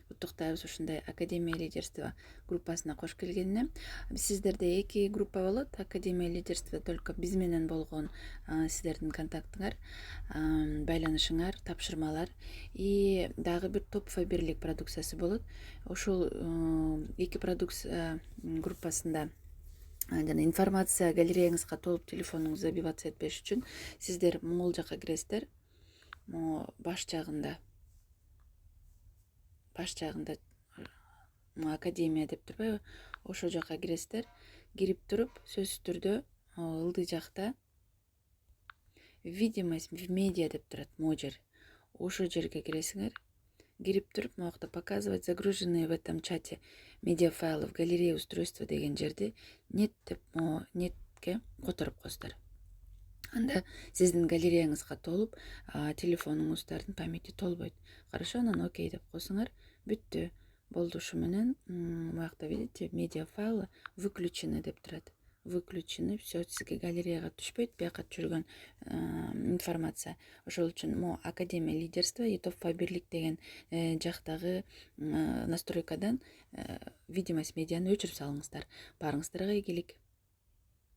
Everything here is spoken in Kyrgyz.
Уттуктайбыз ушундай Академия лидерства группасына кош келгенине. Сиздерде эки группа болот. Академия лидерства только биз менен болгон сиздердин контактыңар, байланышыңар, тапшырмалар и дагы бир топовый бирлик продукциясы болот. Ошол эки продукция группасында жана информация галереяңызга толуп телефонуңуз забиваться этпеш үчүн сиздер моңгол жака киресиздер. Баш жагында Академия деп турбайбы, ошол жака киресиздер. Кирип туруп сөзсүз түрдө ылдый жакта видимость в медиа деп турат, могу жер. Ошол жерге киресиңер. Кирип туруп могу показывать загруженные в этом чате медиафайлы в галерея устройства деген жерди нет деп нетке которуп коесуздар. Анда сиздин галереяңызга толуп, телефонуңуздардын памяти толбойт. Хорошо, анан окей деп койсоңор, бүттү. Болду, ушу менен буякта видите, медиафайлы выключены деп турат. Выключены, все, сизге галереяга түшпөйт, бияка жүргөн информация. Ошол үчүн Академия лидерства и топовый бирлик деген жактагы настройкадан видимость медианы өчүрүп салыңыздар. Барыңыздарга ийгилик.